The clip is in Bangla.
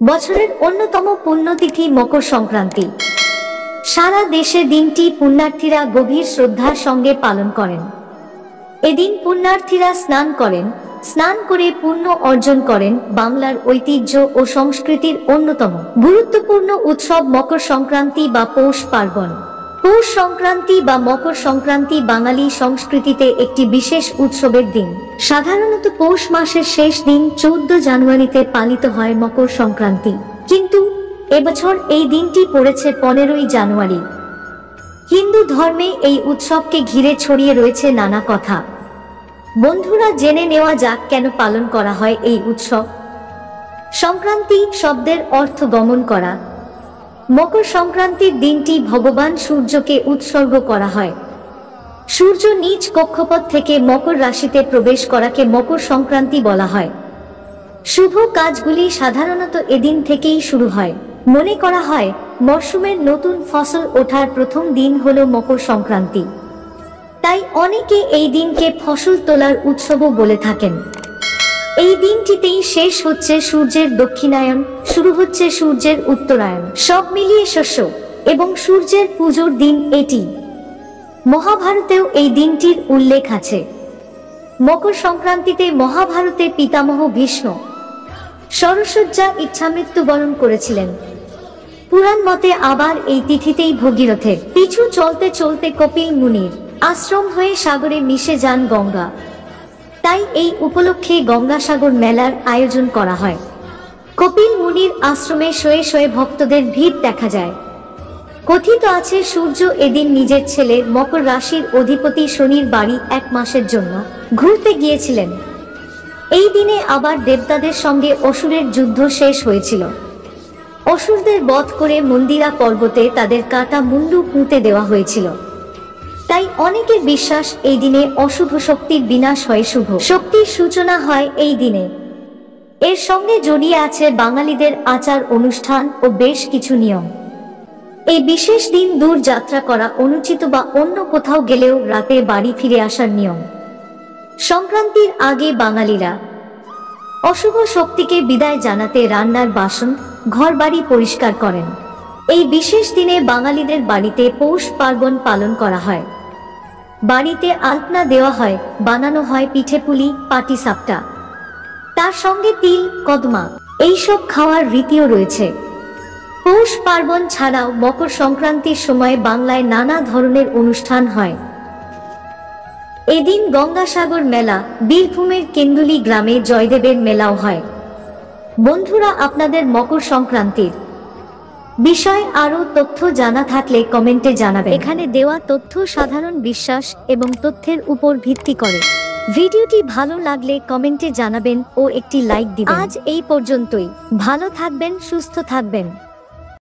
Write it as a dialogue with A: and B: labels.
A: বছরের অন্যতম পুণ্যতিথি মকর সংক্রান্তি। সারা দেশে দিনটি পুণ্যার্থীরা গভীর শ্রদ্ধার সঙ্গে পালন করেন। এদিন পুণ্যার্থীরা স্নান করেন, স্নান করে পুণ্য অর্জন করেন। বাংলার ঐতিহ্য ও সংস্কৃতির অন্যতম গুরুত্বপূর্ণ উৎসব মকর সংক্রান্তি বা পৌষ পার্বণ। পৌষ সংক্রান্তি বা মকর সংক্রান্তি বাঙালি সংস্কৃতিতে একটি বিশেষ উৎসবের দিন। সাধারণত পৌষ মাসের শেষ দিন 14 জানুয়ারিতে পালিত হয় মকর সংক্রান্তি, কিন্তু এবছর এই দিনটি পড়েছে 15ই জানুয়ারি। হিন্দু ধর্মে এই উৎসবকে ঘিরে ছড়িয়ে রয়েছে নানা কথা। বন্ধুরা, জেনে নেওয়া যাক কেন পালন করা হয় এই উৎসব। সংক্রান্তি শব্দের অর্থ গমন করা। মকর সংক্রান্তির দিনটি ভগবান সূর্যকে উৎসর্গ করা হয়। সূর্য নিজ কক্ষপথ থেকে মকর রাশিতে প্রবেশ করাকে মকর সংক্রান্তি বলা হয়। শুভ কাজগুলি সাধারণত এদিন থেকেই শুরু হয়। মনে করা হয় মরশুমের নতুন ফসল ওঠার প্রথম দিন হলো মকর সংক্রান্তি, তাই অনেকে এই দিনকে ফসল তোলার উৎসবও বলে থাকেন। এই দিনটিতেই শেষ হচ্ছে সূর্যের দক্ষিণায়ন, শুরু হচ্ছে সূর্যের উত্তরায়ণ, সব মিলিয়ে শস্য এবং সূর্যের পুজোর দিন এটি। মহাভারতেও এই দিনটির উল্লেখ আছে। মকর সংক্রান্তিতে মহাভারতে পিতামহ ভীষ্ম শরশয্যা ইচ্ছামৃত্যুবরণ করেছিলেন। পুরাণ মতে আবার এই তিথিতেই ভগীরথের পিছু চলতে চলতে কপিল মুনির আশ্রম হয়ে সাগরে মিশে যান গঙ্গা। তাই এই উপলক্ষে গঙ্গাসাগর মেলার আয়োজন করা হয়। কপিল মুনির আশ্রমে শয়ে শয়ে ভক্তদের ভিড় দেখা যায়। কথিত আছে সূর্য এদিন নিজের ছেলে মকর রাশির অধিপতি শনির বাড়ি 1 মাসের জন্য ঘুরতে গিয়েছিলেন। এই দিনে আবার দেবতাদের সঙ্গে অসুরের যুদ্ধ শেষ হয়েছিল। অসুরদের বধ করে মন্দিরা পর্বতে তাদের কাটা মুন্ডু পুঁতে দেওয়া হয়েছিল। তাই অনেকের বিশ্বাস এই দিনে অশুভ শক্তির বিনাশ হয়, শুভ শক্তির সূচনা হয় এই দিনে। এর সঙ্গে জড়িয়ে আছে বাঙালিদের আচার অনুষ্ঠান ও বেশ কিছু নিয়ম। এই বিশেষ দিন দূর যাত্রা করা অনুচিত বা অন্য কোথাও গেলেও রাতে বাড়ি ফিরে আসার নিয়ম। সংক্রান্তির আগে বাঙালিরা অশুভ শক্তিকে বিদায় জানাতে রান্নার বাসন, ঘরবাড়ি পরিষ্কার করেন। এই বিশেষ দিনে বাঙালিদের বাড়িতে পৌষ পার্বণ পালন করা হয়। বাড়িতে আলপনা দেওয়া হয়, বানানো হয় পিঠেপুলি, পাটিসাপটা, তার সঙ্গে তিল, কদমা এইসব খাওয়ার রীতিও রয়েছে। পৌষ পার্বণ ছাড়াও মকর সংক্রান্তির সময় বাংলায় নানা ধরনের অনুষ্ঠান হয়। এদিন গঙ্গাসাগর মেলা, বীরভূমের কেন্দুলি গ্রামে জয়দেবের মেলাও হয়। বন্ধুরা, আপনাদের মকর সংক্রান্তির বিষয়ে আরও তথ্য জানা থাকলে কমেন্টে জানাবেন। এখানে দেওয়া তথ্য সাধারণ বিশ্বাস এবং তথ্যের উপর ভিত্তি করে। ভিডিওটি ভালো লাগলে কমেন্টে জানাবেন ও একটি লাইক দিবেন। আজ এই পর্যন্তই। ভালো থাকবেন, সুস্থ থাকবেন।